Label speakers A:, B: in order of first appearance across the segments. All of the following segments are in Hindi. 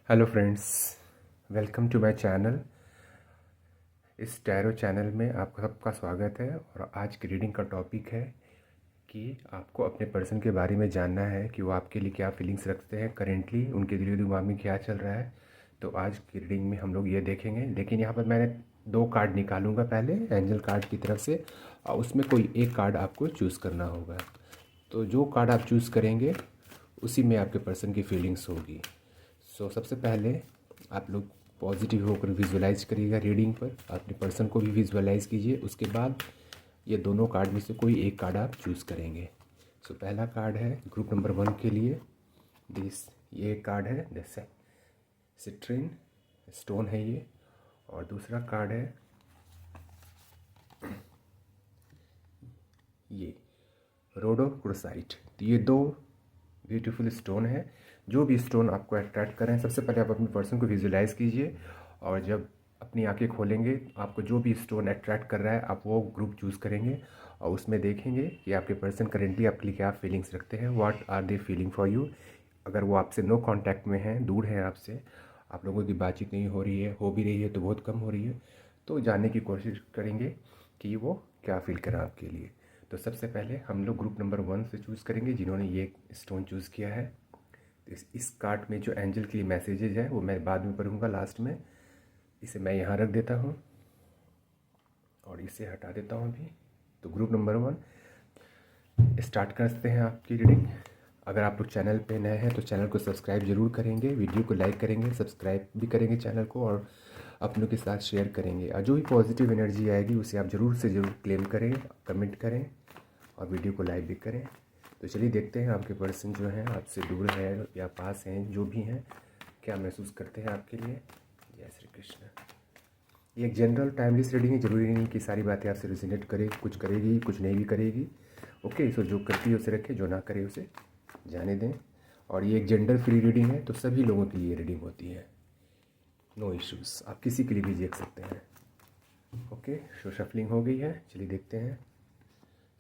A: Hello friends, welcome to my channel. इस टैरो चैनल में आपका सबका स्वागत है। और आज की रीडिंग का टॉपिक है कि आपको अपने पर्सन के बारे में जानना है कि वो आपके लिए क्या फीलिंग्स रखते हैं, करेंटली उनके दिलो दिमाग में क्या चल रहा है। तो आज की रीडिंग में हम लोग ये देखेंगे, लेकिन यहाँ पर मैंने 2 कार्ड निकालूंगा पहले एंजल कार्ड की तरफ से, और उसमें कोई एक कार्ड आपको चूज़ करना होगा। तो जो कार्ड आप चूज़ करेंगे उसी में आपके पर्सन की फीलिंग्स होगी। सबसे पहले आप लोग पॉजिटिव होकर विजुअलाइज करिएगा रीडिंग पर, अपने पर्सन को भी विजुअलाइज कीजिए। उसके बाद ये दोनों कार्ड में से कोई एक कार्ड आप चूज़ करेंगे। पहला कार्ड है ग्रुप नंबर 1 के लिए ये कार्ड है जैसे सिट्रिन स्टोन है ये। और दूसरा कार्ड है ये रोडोक्रोसाइट। तो ये 2 ब्यूटीफुल स्टोन है। जो भी स्टोन आपको अट्रैक्ट कर रहे हैं, सबसे पहले आप अपने पर्सन को विजुलाइज कीजिए, और जब अपनी आंखें खोलेंगे आपको जो भी स्टोन अट्रैक्ट कर रहा है आप वो ग्रुप चूज़ करेंगे, और उसमें देखेंगे कि आपके पर्सन करेंटली आपके लिए क्या फीलिंग्स रखते हैं, what are they feeling for you. अगर वो आपसे नो कांटेक्ट में हैं, दूर हैं आपसे, आप लोगों की बातचीत नहीं हो रही है, हो भी रही है तो बहुत कम हो रही है, तो जानने की कोशिश करेंगे कि वो क्या फील करें आपके लिए। तो सबसे पहले हम लोग ग्रुप नंबर 1 से चूज़ करेंगे, जिन्होंने ये स्टोन चूज़ किया है। इस कार्ड में जो एंजल के लिए मैसेजेज है वो मैं बाद में पढ़ूंगा लास्ट में। इसे मैं यहाँ रख देता हूँ और इसे हटा देता हूँ अभी। तो ग्रुप नंबर 1 स्टार्ट करते हैं आपकी रीडिंग। अगर आप लोग चैनल पे नए हैं तो चैनल को सब्सक्राइब जरूर करेंगे, वीडियो को लाइक करेंगे, सब्सक्राइब भी करेंगे चैनल को, और अपनों के साथ शेयर करेंगे। और जो भी पॉजिटिव एनर्जी आएगी उसे आप ज़रूर से ज़रूर क्लेम करें, कमेंट करें और वीडियो को लाइक भी करें। तो चलिए देखते हैं आपके पर्सन जो हैं आपसे दूर है या पास हैं, जो भी हैं, क्या महसूस करते हैं आपके लिए। जय श्री कृष्ण। ये एक जनरल टाइमलेस रीडिंग है, ज़रूरी नहीं कि सारी बातें आपसे रिजोनेट करे, कुछ करेगी कुछ नहीं भी करेगी। ओके, सो जो करती है उसे रखें, जो ना करे उसे जाने दें। और ये एक जेंडर फ्री रीडिंग है, तो सभी लोगों के लिए रीडिंग होती है, नो इश्यूज़, आप किसी के लिए भी देख सकते हैं। ओके, सो शफलिंग हो गई है, चलिए देखते हैं।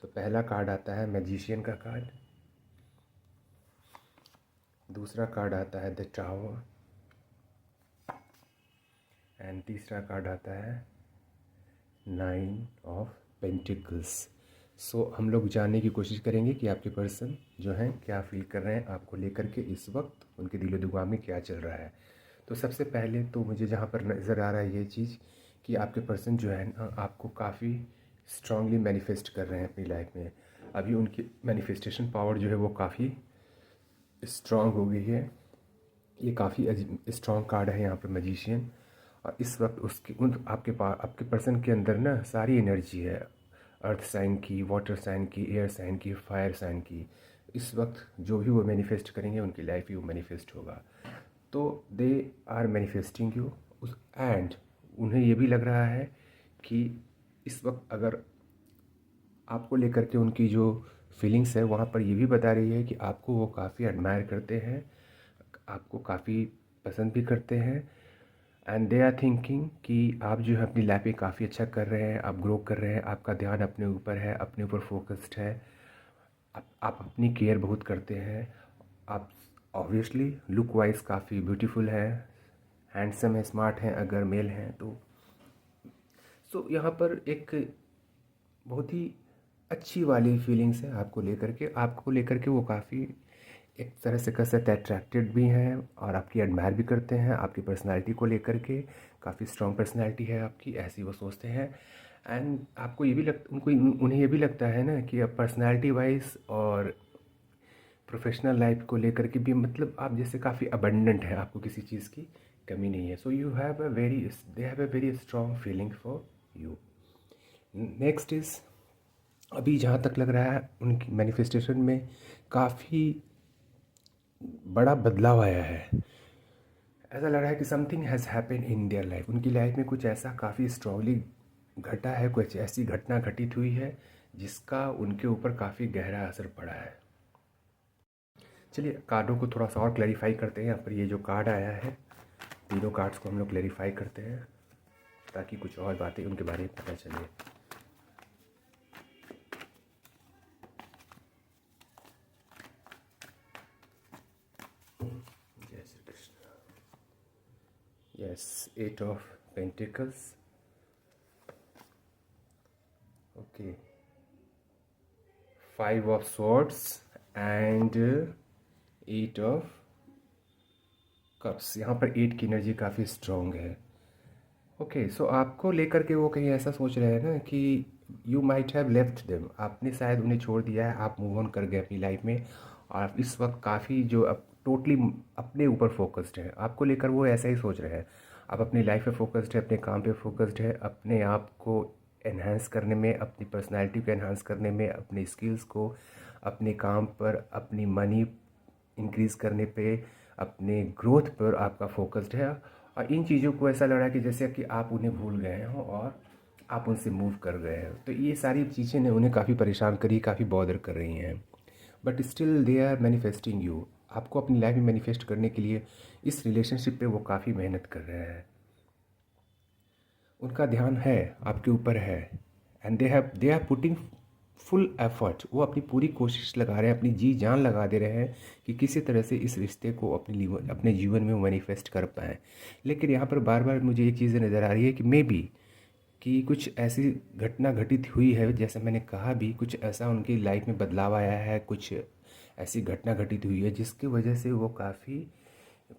A: तो पहला कार्ड आता है मैजिशियन का कार्ड, दूसरा कार्ड आता है द टावर, एंड तीसरा कार्ड आता है 9 ऑफ पेंटिकल्स। हम लोग जानने की कोशिश करेंगे कि आपके पर्सन जो हैं क्या फील कर रहे हैं आपको लेकर के, इस वक्त उनके दिलो दिमाग में क्या चल रहा है। तो सबसे पहले तो मुझे जहाँ पर नज़र आ रहा है ये चीज़ कि आपके पर्सन जो है ना आपको काफ़ी स्ट्रांगली मैनिफेस्ट कर रहे हैं अपनी लाइफ में। अभी उनकी मैनिफेस्टेशन पावर जो है वो काफ़ी स्ट्रांग हो गई है। ये काफ़ी स्ट्रॉन्ग कार्ड है यहाँ पर मैजिशियन। और इस वक्त उसके उन आपके पास आपके पर्सन के अंदर ना सारी एनर्जी है, अर्थ साइन की, वाटर साइन की, एयर साइन की, फायर साइन की। इस वक्त जो भी वो मैनिफेस्ट करेंगे उनकी लाइफ ही वो मैनिफेस्ट होगा। तो दे आर मैनिफेस्टिंग यू उस एंड उन्हें ये भी लग रहा है कि इस वक्त अगर आपको लेकर के उनकी जो फीलिंग्स है वहाँ पर ये भी बता रही है कि आपको वो काफ़ी एडमायर करते हैं, आपको काफ़ी पसंद भी करते हैं। एंड दे आर थिंकिंग कि आप जो है अपनी लाइफ में काफ़ी अच्छा कर रहे हैं, आप ग्रो कर रहे हैं, आपका ध्यान अपने ऊपर है, अपने ऊपर फोकस्ड है, आप अपनी केयर बहुत करते हैं। आप ऑब्वियसली लुक वाइज काफ़ी ब्यूटीफुल है, हैंडसम है, स्मार्ट हैं अगर मेल हैं तो। यहाँ पर एक बहुत ही अच्छी वाली फीलिंग्स है आपको लेकर के वो काफ़ी एक तरह से कह सकते हैं अट्रैक्टेड भी हैं, और आपकी एडमायर भी करते हैं। आपकी पर्सनालिटी को लेकर के काफ़ी स्ट्रॉन्ग पर्सनालिटी है आपकी, ऐसी वो सोचते हैं। एंड आपको ये भी उन्हें ये भी लगता है ना कि अब पर्सनालिटी वाइज और प्रोफेशनल लाइफ को लेकर के भी, मतलब आप जैसे काफ़ी अबंडेंट है, आपको किसी चीज़ की कमी नहीं है। They have a very strong feeling for you. Next is, अभी जहाँ तक लग रहा है उनकी मैनिफेस्टेशन में काफ़ी बड़ा बदलाव आया है। ऐसा लग रहा है कि something has happen in their life, उनकी लाइफ में कुछ ऐसा काफ़ी स्ट्रांगली घटा है, कुछ ऐसी घटना घटित हुई है जिसका उनके ऊपर काफ़ी गहरा असर पड़ा है। चलिए कार्डों को थोड़ा सा और क्लैरिफाई करते हैं। यहाँ पर ये जो कार्ड आया है, तीनों कार्ड्स को हम लोग क्लैरिफाई करते हैं ताकि कुछ और बातें उनके बारे में पता चले। जय Shri Krishna. Yes, 8 of pentacles, okay, 5 of swords and 8 of cups. यहाँ पर 8 की एनर्जी काफ़ी स्ट्रॉन्ग है। ओके, सो आपको लेकर के वो कहीं ऐसा सोच रहे हैं ना कि you might have left them, आपने शायद उन्हें छोड़ दिया है, आप मूव ऑन कर गए अपनी लाइफ में। और इस वक्त काफ़ी जो अब टोटली अपने ऊपर फोकस्ड है, आपको लेकर वो ऐसा ही सोच रहे हैं। आप अपनी लाइफ पे फोकस्ड है, अपने काम पे फोकस्ड है, अपने आप को एनहांस करने में, अपनी पर्सनैलिटी को एनहांस करने में, अपने स्किल्स को, अपने काम पर, अपनी मनी इंक्रीज़ करने पे, अपने ग्रोथ पर आपका फोकस्ड है। और इन चीज़ों को ऐसा लग रहा है कि जैसे कि आप उन्हें भूल गए हो और आप उनसे मूव कर गए हो। तो ये सारी चीज़ें ने उन्हें काफ़ी परेशान करी, काफ़ी बॉदर कर रही हैं। But still they are manifesting you, आपको अपनी लाइफ में मैनिफेस्ट करने के लिए इस रिलेशनशिप पे वो काफ़ी मेहनत कर रहे हैं। उनका ध्यान है आपके ऊपर है, and they are putting full effort. वो अपनी पूरी कोशिश लगा रहे हैं, अपनी जी जान लगा दे रहे हैं कि किसी तरह से इस रिश्ते को अपने जीवन में मैनिफेस्ट कर पाएँ। लेकिन यहाँ पर बार बार मुझे ये चीज़ें नज़र आ रही है कि मे बी कि कुछ ऐसी घटना घटित हुई है, जैसे मैंने कहा भी, कुछ ऐसा उनकी लाइफ में बदलाव आया है, कुछ ऐसी घटना घटित हुई है जिसकी वजह से वो काफ़ी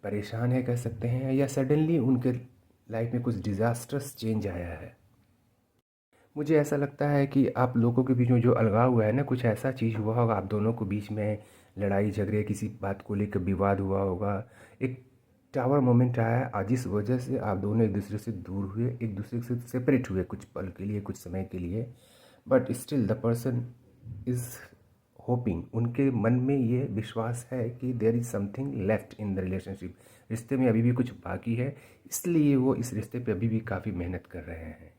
A: परेशान है कह सकते हैं, या सडनली उनके लाइफ में कुछ डिज़ास्टर्स चेंज आया है। मुझे ऐसा लगता है कि आप लोगों के बीच में जो अलगाव हुआ है ना, कुछ ऐसा चीज़ हुआ होगा, आप दोनों को बीच में लड़ाई झगड़े, किसी बात को लेकर विवाद हुआ होगा, एक टावर मोमेंट आया है, और जिस वजह से आप दोनों एक दूसरे से दूर हुए, एक दूसरे से सेपरेट हुए कुछ पल के लिए, कुछ समय के लिए। But still the person is hoping, उनके मन में ये विश्वास है कि there is something left in the relationship, रिश्ते में अभी भी कुछ बाकी है, इसलिए वो इस रिश्ते पे अभी भी काफ़ी मेहनत कर रहे हैं।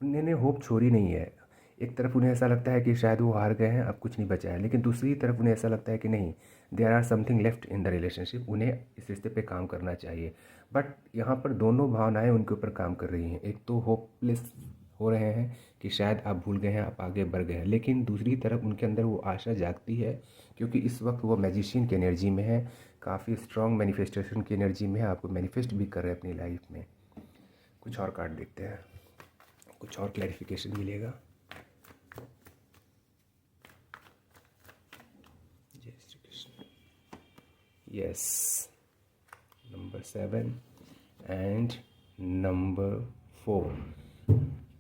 A: उन्होंने होप छोड़ी नहीं है। एक तरफ उन्हें ऐसा लगता है कि शायद वो हार गए हैं, अब कुछ नहीं बचा है, लेकिन दूसरी तरफ उन्हें ऐसा लगता है कि नहीं, there are something left in the relationship, उन्हें इस रिश्ते पे काम करना चाहिए। बट यहाँ पर दोनों भावनाएं उनके ऊपर काम कर रही हैं। एक तो होपलेस हो रहे हैं कि शायद आप भूल गए हैं, आप आगे बढ़ गए हैं, लेकिन दूसरी तरफ उनके अंदर वो आशा जागती है, क्योंकि इस वक्त वो मैजिशियन की एनर्जी में है, काफ़ी स्ट्रॉन्ग मैनिफेस्टेशन की एनर्जी में है, आपको मैनिफेस्ट भी कर रहे हैं अपनी लाइफ में। कुछ और कार्ड देखते हैं, कुछ और क्लैरिफिकेशन मिलेगा। जय Shri Krishna. Yes, number 7 and number 4।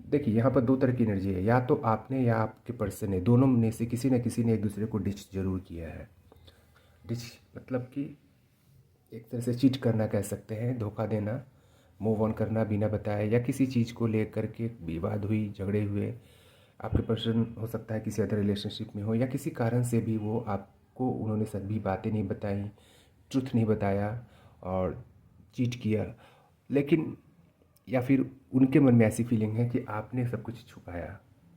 A: देखिए यहाँ पर दो तरह की एनर्जी है, या तो आपने या आपके पर्सन ने, दोनों में से किसी न किसी ने एक दूसरे को डिच जरूर किया है। डिच मतलब कि एक तरह से चीट करना कह सकते हैं, धोखा देना, मूव ऑन करना बिना बताए, या किसी चीज़ को लेकर के विवाद हुई, झगड़े हुए, आपके पर्सन हो सकता है किसी अदर रिलेशनशिप में हो, या किसी कारण से भी वो आपको, उन्होंने सभी बातें नहीं बताई, ट्रुथ नहीं बताया और चीट किया। लेकिन या फिर उनके मन में ऐसी फीलिंग है कि आपने सब कुछ छुपाया।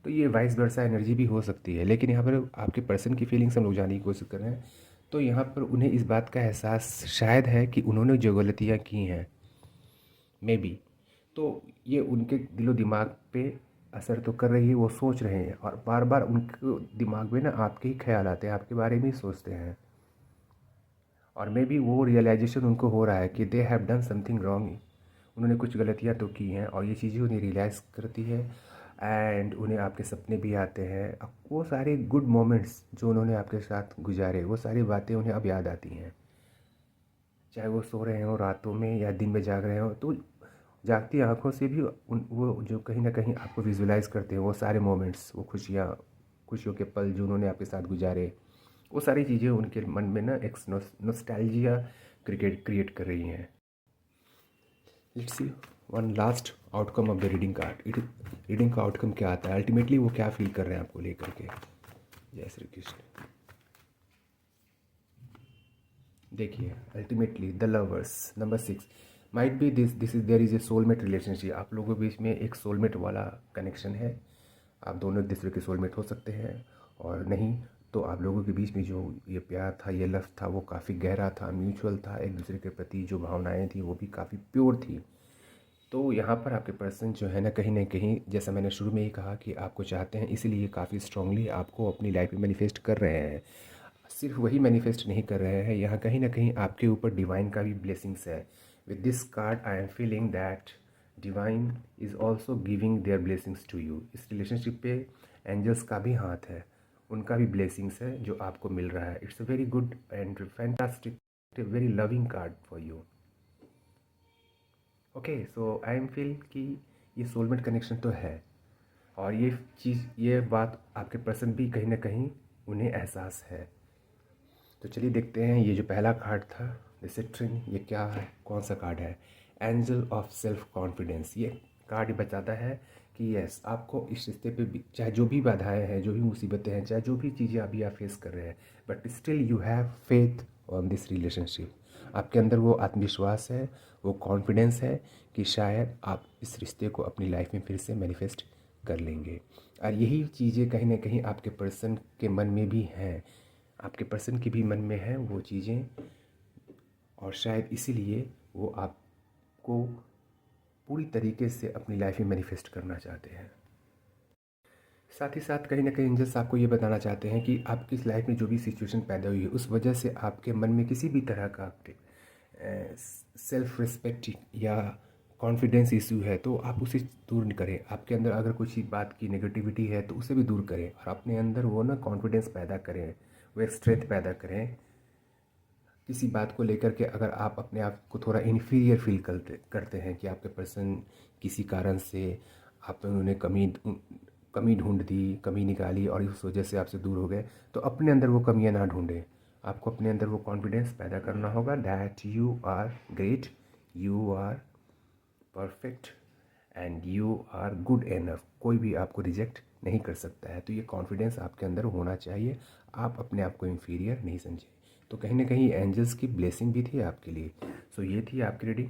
A: तो ये वाइस वर्सा एनर्जी भी हो सकती है, लेकिन यहाँ पर आपके पर्सन की फीलिंग्स हम लोग जानने की कोशिश कर रहे हैं। तो यहाँ पर उन्हें इस बात का एहसास शायद है कि उन्होंने जो गलतियाँ की हैं, मे बी, तो ये उनके दिलो दिमाग पे असर तो कर रही है, वो सोच रहे हैं, और बार बार उनके दिमाग में ना आपके ही ख्याल आते हैं, आपके बारे में ही सोचते हैं। और मे बी वो रियलाइजेशन उनको हो रहा है कि they have done something wrong, उन्होंने कुछ गलतियाँ तो की हैं, और ये चीज़ें उन्हें रियलाइज़ करती है। एंड उन्हें आपके सपने भी आते हैं, अब वो सारे गुड मोमेंट्स जो उन्होंने आपके साथ गुजारे, वो सारी बातें उन्हें अब याद आती हैं। चाहे वो सो रहे हों रातों में या दिन में जाग रहे हों, तो जागती आंखों से भी वो जो कहीं ना कहीं आपको विजुलाइज करते हैं, वो सारे मोमेंट्स, वो खुशियों के पल जो उन्होंने आपके साथ गुजारे, वो सारी चीज़ें उनके मन में ना एक नॉस्टैल्जिया क्रिएट कर रही हैं। Let's see one last outcome of the reading card. Reading का आउटकम क्या आता है, अल्टीमेटली वो क्या फील कर रहे हैं आपको लेकर के। जय श्री कृष्ण। देखिए ultimately the lovers, number 6 might be this is there is a soulmate relationship, आप लोगों के बीच में एक सोलमेट वाला कनेक्शन है, आप दोनों एक दूसरे के सोलमेट हो सकते हैं, और नहीं तो आप लोगों के बीच में जो ये प्यार था, ये लव था, वो काफ़ी गहरा था, म्यूचुअल था, एक दूसरे के प्रति जो भावनाएं थी वो भी काफ़ी प्योर थी। तो यहाँ पर आपके पर्सन जो है ना कहीं जैसा मैंने शुरू में ही कहा कि आपको चाहते हैं, इसीलिए काफ़ी स्ट्रांगली आपको अपनी लाइफ में मैनिफेस्ट कर रहे हैं। सिर्फ वही मैनिफेस्ट नहीं कर रहे हैं, यहाँ कहीं ना कहीं आपके ऊपर डिवाइन का भी ब्लेसिंग्स है, With this card, I am feeling that divine is also giving their blessings to you. इस रिलेशनशिप पे एंजल्स का भी हाथ है, उनका भी ब्लेसिंग्स है जो आपको मिल रहा है. It's a very good and fantastic, very loving card for you. Okay, so I am feel कि ये सोलमेट कनेक्शन तो है, और ये बात आपके पर्सन भी कहीं ना कहीं उन्हें एहसास है. तो चलिए देखते हैं ये जो पहला कार्ड था द सिट्रिन, ये क्या है, कौन सा कार्ड है. Angel of self confidence. ये कार्ड बताता है कि यस, आपको इस रिश्ते पे भी चाहे जो भी बाधाएं हैं, जो भी मुसीबतें हैं, चाहे जो भी चीज़ें अभी आप फेस कर रहे हैं, but still you have faith on this relationship. आपके अंदर वो आत्मविश्वास है, वो कॉन्फिडेंस है कि शायद आप इस रिश्ते को अपनी लाइफ में फिर से मैनिफेस्ट कर लेंगे. और यही चीज़ें कहीं ना कहीं आपके पर्सन के मन में भी हैं, आपके पर्सन के भी मन में है वो चीज़ें, और शायद इसीलिए वो आपको पूरी तरीके से अपनी लाइफ में मैनिफेस्ट करना चाहते हैं. साथ ही साथ कहीं ना कहीं एंजल्स आपको ये बताना चाहते हैं कि आपकी लाइफ में जो भी सिचुएशन पैदा हुई है उस वजह से आपके मन में किसी भी तरह का सेल्फ रिस्पेक्ट या कॉन्फिडेंस इशू है तो आप उसे दूर करें. आपके अंदर अगर कुछ बात की नेगेटिविटी है तो उसे भी दूर करें, और अपने अंदर वो ना कॉन्फिडेंस पैदा करें, वो एक स्ट्रेंथ पैदा करें. किसी बात को लेकर के अगर आप अपने आप को थोड़ा इन्फीरियर फील करते हैं कि आपके पर्सन किसी कारण से आप उन्होंने कमी ढूंढ दी, कमी निकाली और इस वजह से आपसे दूर हो गए, तो अपने अंदर वो कमियां ना ढूंढें. आपको अपने अंदर वो कॉन्फिडेंस पैदा करना होगा that you are great, you are perfect and you are good enough. कोई भी आपको रिजेक्ट नहीं कर सकता है. तो ये कॉन्फिडेंस आपके अंदर होना चाहिए. आप अपने आप को इन्फीरियर नहीं समझें. तो कहीं ना कहीं एंजल्स की ब्लेसिंग भी थी आपके लिए. सो ये थी आपकी reading.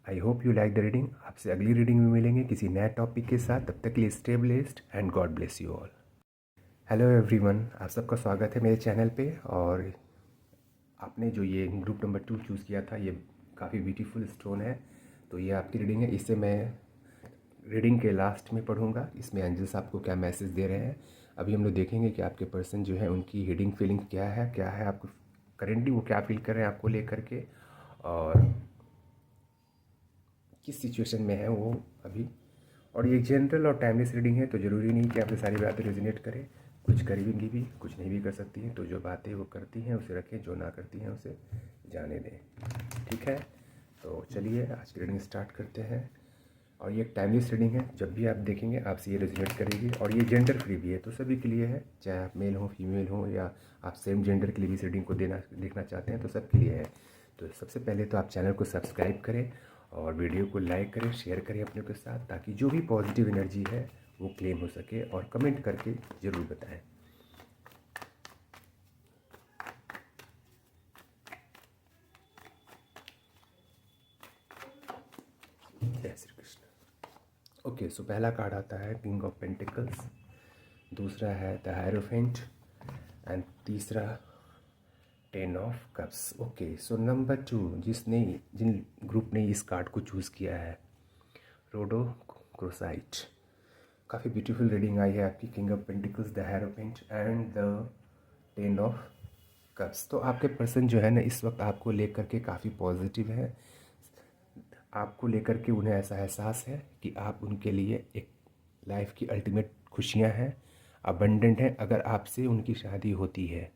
A: I hope you like the reading. आपसे अगली रीडिंग में मिलेंगे किसी नए टॉपिक के साथ. तब तक के लिए stay blessed and God bless you all. Hello everyone, आप सबका स्वागत है मेरे चैनल पे. और आपने जो ये ग्रुप नंबर 2 चूज़ किया था, ये काफ़ी ब्यूटीफुल स्टोन है. तो ये आपकी रीडिंग है. इसे मैं रीडिंग के लास्ट में पढ़ूंगा. इसमें एंजल्स आपको क्या मैसेज दे रहे हैं. अभी हम लोग देखेंगे कि आपके पर्सन जो है उनकी रीडिंग फीलिंग क्या है आपको करेंटली वो क्या फील कर रहे हैं आपको लेकर के, और किस सिचुएशन में है वो अभी. और ये जनरल और टाइमलेस रीडिंग है, तो ज़रूरी नहीं कि आपसे सारी बातें रेजोनेट करें. कुछ करेंगी भी, कुछ नहीं भी कर सकती हैं. तो जो बातें वो करती हैं उसे रखें, जो ना करती हैं उसे जाने दें. ठीक है, तो चलिए आज की रीडिंग स्टार्ट करते हैं. और ये एक टाइमलेस रीडिंग है, जब भी आप देखेंगे आपसे ये रेजोनेट करेगी. और ये जेंडर फ्री भी है, तो सभी के लिए है, चाहे आप मेल हो फीमेल हो या आप सेम जेंडर के लिए भी इस रीडिंग को देखना चाहते हैं, तो सबके लिए है. तो सबसे पहले तो आप चैनल को सब्सक्राइब करें और वीडियो को लाइक करें, शेयर करें अपने के साथ, ताकि जो भी पॉजिटिव एनर्जी है वो क्लेम हो सके. और कमेंट करके ज़रूर बताएं. जय श्री कृष्ण. ओके, सो पहला कार्ड आता है किंग ऑफ पेंटिकल्स, दूसरा है द हायरोफेंट, एंड तीसरा 10 of cups. Okay, so number 2 जिन ग्रुप ने इस कार्ड को चूज़ किया है, रोडो क्रोसाइट. काफ़ी ब्यूटीफुल रीडिंग आई है आपकी. King of pentacles, the hierophant and the 10 of cups. तो आपके पर्सन जो है ना इस वक्त आपको लेकर के काफ़ी पॉजिटिव है. आपको लेकर के उन्हें ऐसा एहसास है कि आप उनके लिए एक लाइफ की अल्टीमेट खुशियां हैं, अबंडेंट हैं. अगर आपसे उनकी शादी होती है,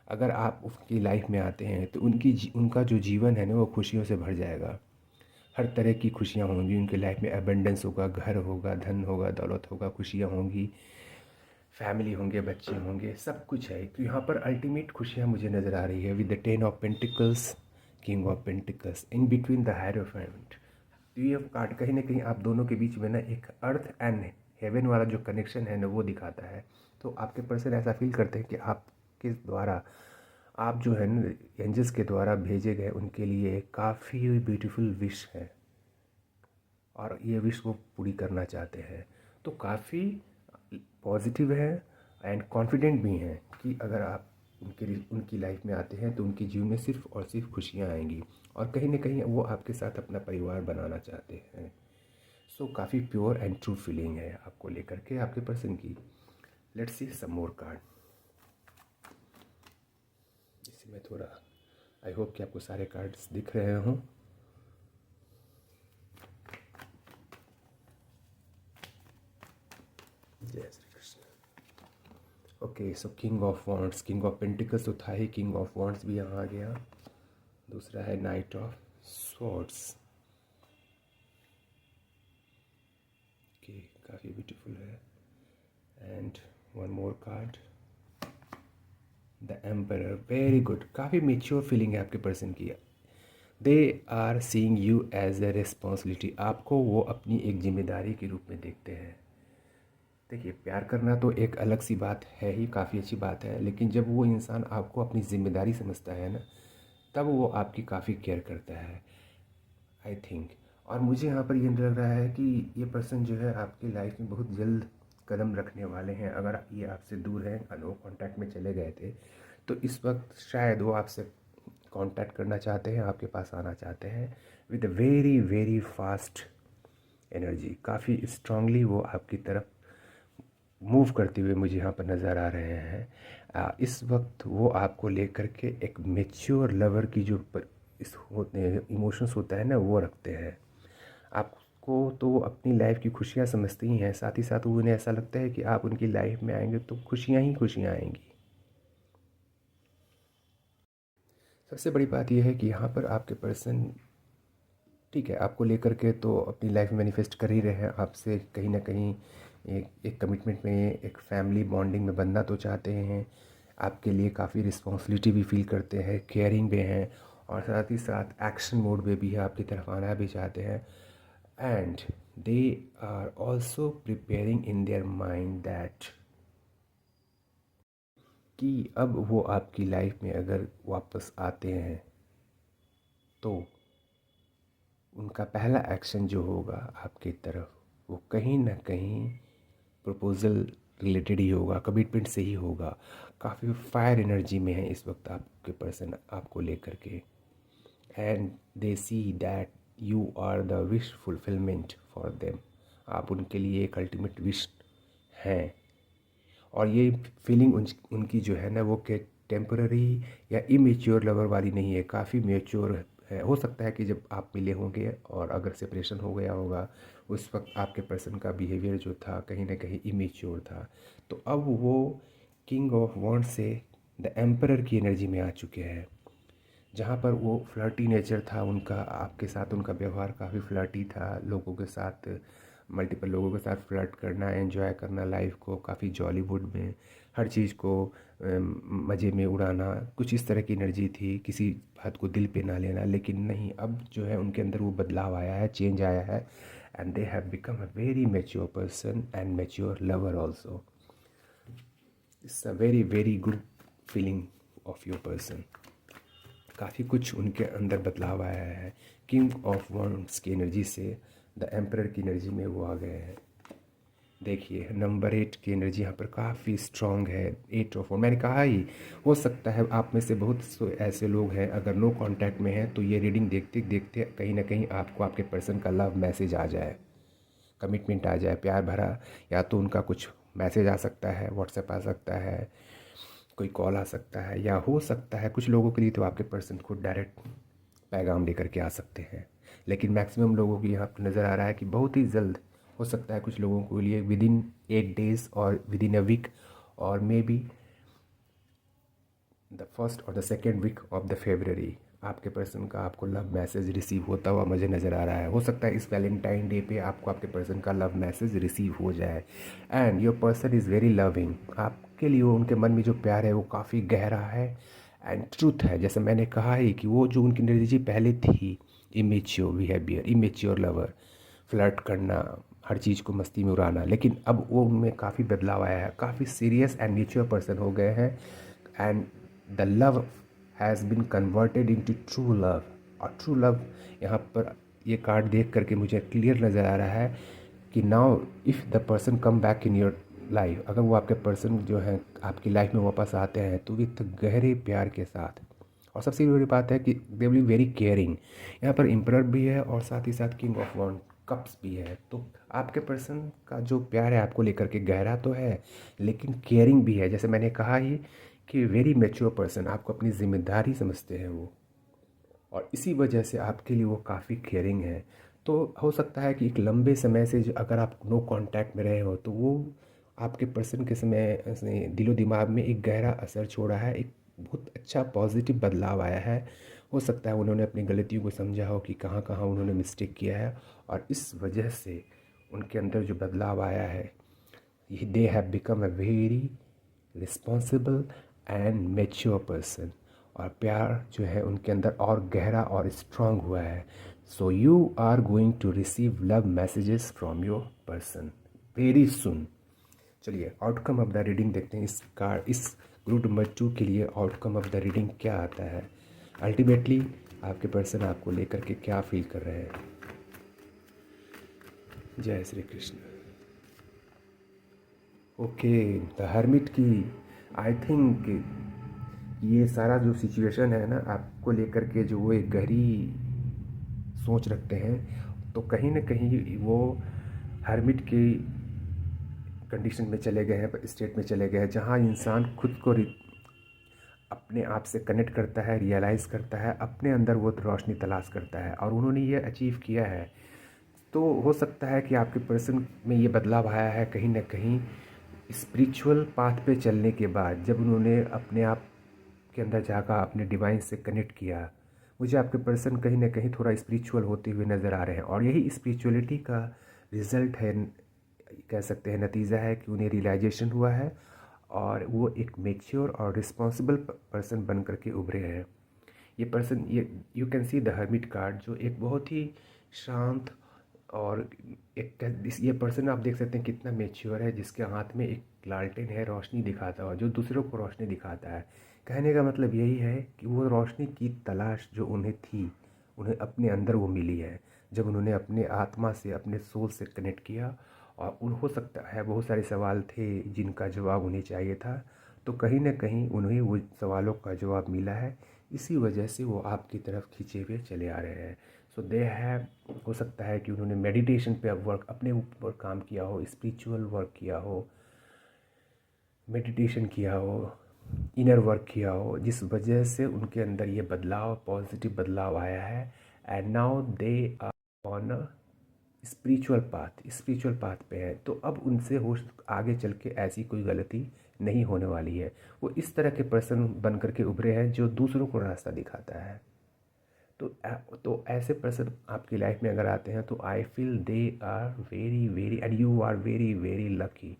A: अगर आप उसकी लाइफ में आते हैं, तो उनका जो जीवन है ना वो खुशियों से भर जाएगा. हर तरह की खुशियां होंगी उनके लाइफ में. अबंडेंस होगा, घर होगा, धन होगा, दौलत होगा, खुशियां होंगी, फैमिली होंगे, बच्चे होंगे, सब कुछ है. तो यहाँ पर अल्टीमेट खुशियाँ मुझे नज़र आ रही है with the 10 of pentacles, king of pentacles, in between the hierophant. तो ये कार्ड कहीं ना कहीं आप दोनों के बीच में ना एक अर्थ एंड हेवन वाला जो कनेक्शन है ना वो दिखाता है. तो आपके पर्सन ऐसा फील करते हैं कि आपके द्वारा, आप जो है ना एंजल्स के द्वारा भेजे गए उनके लिए काफ़ी ब्यूटीफुल विश है, और ये विश वो पूरी करना चाहते हैं. तो काफ़ी पॉजिटिव है एंड कॉन्फिडेंट भी हैं कि अगर आप उनकी लाइफ में आते हैं तो उनके जीवन में सिर्फ और सिर्फ खुशियाँ आएंगी, और कहीं ना कहीं वो आपके साथ अपना परिवार बनाना चाहते हैं. सो काफ़ी प्योर एंड ट्रू फीलिंग है आपको लेकर के आपके पर्सन की. Let's see some more card. इसमें थोड़ा आई होप कि आपको सारे कार्ड्स दिख रहे हों. जय Shri Krishna. Okay, so king of wands, king of pentacles तो था ही, किंग ऑफ वॉन्ड्स भी यहाँ आ गया। दूसरा है नाइट ऑफ स्वॉर्ड्स। ओके, काफ़ी ब्यूटीफुल है। And one more card, the emperor. Very good, काफ़ी मेच्योर फीलिंग है आपके पर्सन की। They are seeing you as a responsibility, आपको वो अपनी एक जिम्मेदारी के रूप में देखते हैं। देखिए, प्यार करना तो एक अलग सी बात है ही, काफ़ी अच्छी बात है, लेकिन जब वो इंसान आपको अपनी ज़िम्मेदारी समझता है ना, तब वो आपकी काफ़ी केयर करता है, आई थिंक। और मुझे यहाँ पर ये लग रहा है कि ये पर्सन जो है आपकी लाइफ में बहुत जल्द कदम रखने वाले हैं। अगर ये आपसे दूर हैं, नो कांटेक्ट में चले गए थे, तो इस वक्त शायद वो आपसे कांटेक्ट करना चाहते हैं, आपके पास आना चाहते हैं with a very very fast energy. काफ़ी स्ट्रांगली वो आपकी तरफ मूव करते हुए मुझे यहाँ पर नज़र आ रहे हैं। इस वक्त वो आपको लेकर के एक मेच्योर लवर की जो इस होते इमोशंस होता है ना, वो रखते हैं। आपको तो वो अपनी लाइफ की खुशियाँ समझते ही हैं, साथ ही साथ वो उन्हें ऐसा लगता है कि आप उनकी लाइफ में आएंगे तो खुशियाँ ही खुशियाँ आएंगी। सबसे बड़ी बात यह है कि यहाँ पर आपके पर्सन, ठीक है, आपको लेकर के तो अपनी लाइफ में मैनिफेस्ट कर ही रहे हैं, आपसे कहीं ना कहीं एक कमिटमेंट में, एक फैमिली बॉन्डिंग में बनना तो चाहते हैं। आपके लिए काफ़ी रिस्पॉन्सिबिलिटी भी फील करते हैं, केयरिंग भी हैं, और साथ ही साथ एक्शन मोड में भी है, आपकी तरफ आना भी चाहते हैं। And they are also preparing in their mind that कि अब वो आपकी लाइफ में अगर वापस आते हैं तो उनका पहला एक्शन जो होगा आपकी तरफ, वो कहीं ना कहीं प्रपोज़ल रिलेटेड ही होगा, कमिटमेंट से ही होगा। काफ़ी फायर एनर्जी में है इस वक्त आपके पर्सन आपको लेकर के। And they see that you are the wish fulfilment for them, आप उनके लिए एक अल्टीमेट विश हैं। और ये फीलिंग उनकी जो है ना, वो के टेम्पररी या इमेच्योर लवर वाली नहीं है, काफ़ी मेच्योर है। हो सकता है कि जब आप मिले होंगे और अगर सेपरेशन हो गया होगा, उस वक्त आपके पर्सन का बिहेवियर जो था कहीं ना कहीं इमेच्योर था। तो अब वो किंग ऑफ वॉन्ड से द एम्परर की एनर्जी में आ चुके हैं, जहाँ पर वो फ्लर्टी नेचर था उनका, आपके साथ उनका व्यवहार काफ़ी फ्लर्टी था, लोगों के साथ, मल्टीपल लोगों के साथ फ्लर्ट करना, एंजॉय करना लाइफ को, काफ़ी जॉली मूड में हर चीज़ को मज़े में उड़ाना, कुछ इस तरह की एनर्जी थी, किसी बात को दिल पे ना लेना। लेकिन नहीं, अब जो है उनके अंदर वो बदलाव आया है, चेंज आया है, and they have become a very mature person and mature lover also. It's a very very good feeling of your person. काफ़ी कुछ उनके अंदर बदलाव आया है। किंग ऑफ वॉन्ड्स की एनर्जी से द एम्परर की एनर्जी में वो आ गए हैं। देखिए, नंबर 8 की एनर्जी यहाँ पर काफ़ी स्ट्रॉन्ग है। 8 ऑफ वॉन्ड, मैंने कहा ही, हो सकता है आप में से बहुत से ऐसे लोग हैं, अगर नो कांटेक्ट में हैं तो ये रीडिंग देखते देखते कहीं ना कहीं आपको आपके पर्सन का लव मैसेज आ जाए, कमिटमेंट आ जाए, प्यार भरा। या तो उनका कुछ मैसेज आ सकता है, व्हाट्सएप आ सकता है, कोई कॉल आ सकता है, या हो सकता है कुछ लोगों के लिए तो आपके पर्सन खुद डायरेक्ट पैगाम लेकर के आ सकते हैं। लेकिन मैक्सिमम लोगों की यहाँ पर नज़र आ रहा है कि बहुत ही जल्द हो सकता है, कुछ लोगों के लिए विद इन 8 डेज़ और विद इन अ वीक, और मे बी द फर्स्ट और the second week of the February आपके पर्सन का आपको लव मैसेज रिसीव होता हुआ मुझे नज़र आ रहा है। हो सकता है इस वैलेंटाइन डे पे आपको आपके पर्सन का लव मैसेज रिसीव हो जाए। And your person is very loving, आपके लिए उनके मन में जो प्यार है वो काफ़ी गहरा है एंड ट्रूथ है। जैसे मैंने कहा ही कि वो जो उनकी एनर्जी पहले थी, immature behaviour, immature lover, flirt करना, हर चीज़ को मस्ती में उड़ाना, लेकिन अब वो उनमें काफ़ी बदलाव आया है, काफ़ी सीरियस एंड मेच्योर पर्सन हो गए हैं। And the love has been converted into true love. और ट्रू लव यहाँ पर ये कार्ड देख करके मुझे क्लियर नज़र आ रहा है कि now if the person come back in your life, अगर वो आपके पर्सन जो है आपकी लाइफ में वापस आते हैं तो विथ गहरे प्यार के साथ। और सबसे बड़ी बात है कि they will be very caring. यहाँ पर एम्परर भी है और साथ ही साथ किंग ऑफ वॉन्ड कप्स भी है। तो आपके पर्सन का जो प्यार है आपको लेकर के गहरा तो है, लेकिन केयरिंग भी है। जैसे मैंने कहा ही कि वेरी मैच्योर पर्सन, आपको अपनी जिम्मेदारी समझते हैं वो, और इसी वजह से आपके लिए वो काफ़ी केयरिंग है। तो हो सकता है कि एक लंबे समय से अगर आप नो कांटेक्ट में रहे हो तो वो आपके पर्सन के समय से दिलो दिमाग में एक गहरा असर छोड़ा है, एक बहुत अच्छा पॉजिटिव बदलाव आया है। हो सकता है उन्होंने अपनी गलतियों को समझा हो कि कहाँ कहाँ उन्होंने मिस्टेक किया है, और इस वजह से उनके अंदर जो बदलाव आया है, they have become a very responsible and mature person, और प्यार जो है उनके अंदर और गहरा और स्ट्रांग हुआ है। So you are going to receive love messages from your person very soon. चलिए आउटकम ऑफ द रीडिंग देखते हैं। इस ग्रुप नंबर 2 के लिए आउटकम ऑफ द रीडिंग क्या आता है। अल्टीमेटली आपके पर्सन आपको लेकर के क्या फील कर रहे हैं। जय Shri Krishna. Okay, the hermit की आई थिंक ये सारा जो सिचुएशन है ना आपको लेकर के, जो वो एक गहरी सोच रखते हैं, तो कहीं ना कहीं वो हर्मिट की कंडीशन में चले गए हैं, स्टेट में चले गए हैं, जहाँ इंसान खुद को अपने आप से कनेक्ट करता है, रियलाइज़ करता है, अपने अंदर वो रोशनी तलाश करता है, और उन्होंने ये अचीव किया है। तो हो सकता है कि आपके पर्सन में ये बदलाव आया है कहीं ना कहीं स्पिरिचुअल पाथ पे चलने के बाद, जब उन्होंने अपने आप के अंदर जाकर अपने डिवाइन से कनेक्ट किया। मुझे आपके पर्सन कहीं ना कहीं थोड़ा स्पिरिचुअल होते हुए नज़र आ रहे हैं, और यही स्पिरिचुअलिटी का रिज़ल्ट है, कह सकते हैं नतीजा है कि उन्हें रियलाइजेशन हुआ है, और वो एक मेच्योर और रिस्पॉन्सिबल पर्सन बन करके उभरे हैं। ये पर्सन, ये you can see the hermit card, जो एक बहुत ही शांत और ये पर्सन आप देख सकते हैं कितना मेच्योर है, जिसके हाथ में एक लालटेन है, रोशनी दिखाता है, जो दूसरों को रोशनी दिखाता है। कहने का मतलब यही है कि वो रोशनी की तलाश जो उन्हें थी, उन्हें अपने अंदर वो मिली है, जब उन्होंने अपने आत्मा से, अपने सोल से कनेक्ट किया। और उन हो सकता है बहुत सारे सवाल थे जिनका जवाब उन्हें चाहिए था, तो कहीं ना कहीं उन्हें वो सवालों का जवाब मिला है। इसी वजह से वो आपकी तरफ खींचे हुए चले आ रहे हैं। सो दे हैव, हो सकता है कि उन्होंने मेडिटेशन पे वर्क, अपने ऊपर काम किया हो, स्पिरिचुअल वर्क किया हो, मेडिटेशन किया हो, इनर वर्क किया हो, जिस वजह से उनके अंदर ये बदलाव, पॉजिटिव बदलाव आया है। And now they are on a spiritual path पे है। तो अब उनसे हो आगे चल के ऐसी कोई गलती नहीं होने वाली है। वो इस तरह के पर्सन बन करके उभरे हैं जो दूसरों को रास्ता दिखाता है। तो ऐसे पर्सन आपकी लाइफ में अगर आते हैं, तो I feel they are very very and you are very very lucky.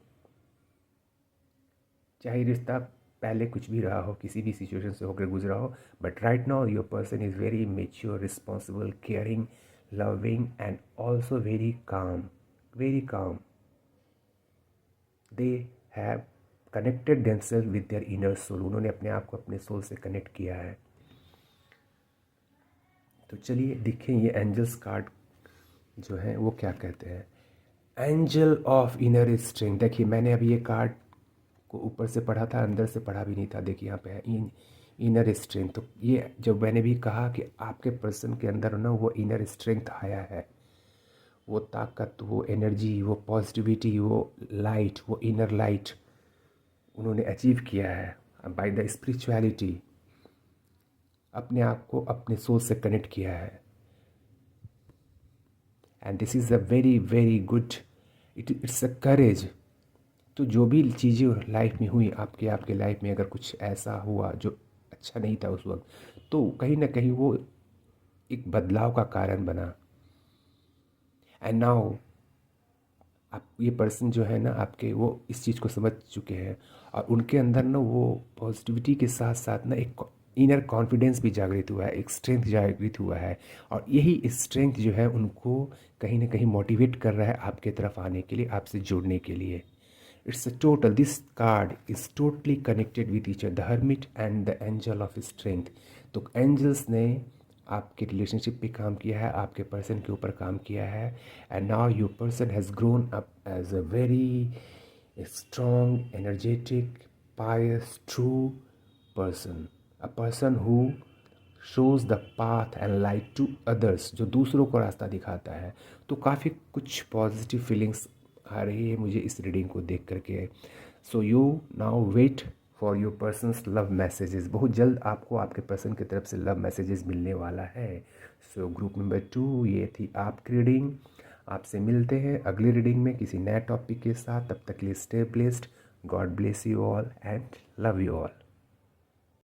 A: चाहे रिश्ता पहले कुछ भी रहा हो, किसी भी सिचुएशन से होकर गुजरा हो, but right now your person is very mature, responsible, caring, loving, and also very calm. They have connected themselves with their inner soul. उन्होंने अपने आप को अपने सोल से कनेक्ट किया है। तो चलिए देखें ये एंजल्स कार्ड जो है वो क्या कहते हैं। Angel of inner strength. देखिए मैंने अभी ये कार्ड को ऊपर से पढ़ा था, अंदर से पढ़ा भी नहीं था। देखिए यहाँ पे है इनर स्ट्रेंथ। तो ये जब मैंने भी कहा कि आपके पर्सन के अंदर ना वो इनर स्ट्रेंथ आया है, वो ताकत, वो एनर्जी, वो पॉजिटिविटी, वो लाइट, वो इनर लाइट उन्होंने अचीव किया है बाय द स्पिरिचुअलिटी। अपने आप को अपने सोल से कनेक्ट किया है। And this is a very very good, it's a courage. तो जो भी चीज़ें लाइफ में हुई, आपके लाइफ में अगर कुछ ऐसा हुआ जो अच्छा नहीं था उस वक्त, तो कहीं ना कहीं वो एक बदलाव का कारण बना। एंड नाउ आप ये पर्सन जो है ना आपके, वो इस चीज़ को समझ चुके हैं, और उनके अंदर ना वो पॉजिटिविटी के साथ साथ ना एक इनर कॉन्फिडेंस भी जागृत हुआ है, एक स्ट्रेंथ जागृत हुआ है। और यही स्ट्रेंथ जो है उनको कहीं ना कहीं मोटिवेट कर रहा है आपके तरफ आने के लिए, आपसे जुड़ने के लिए। It's a total, this card is totally connected with each other, the hermit and the angel of strength. तो एंजल्स ने आपके रिलेशनशिप पे काम किया है, आपके पर्सन के ऊपर काम किया है। And now your person has grown up as a very strong, energetic, pious, true person, a person who shows the path and light to others, जो दूसरों को रास्ता दिखाता है। तो काफ़ी कुछ पॉजिटिव फीलिंग्स आ रही है मुझे इस रीडिंग को देख करके। So you now wait for your person's love messages. बहुत जल्द आपको आपके पर्सन की तरफ से लव मैसेजेस मिलने वाला है। सो ग्रुप नंबर 2 ये थी आपकी रीडिंग। आपसे मिलते हैं अगली रीडिंग में किसी नए टॉपिक के साथ। तब तक के लिए stay blessed. God bless you all and love you all.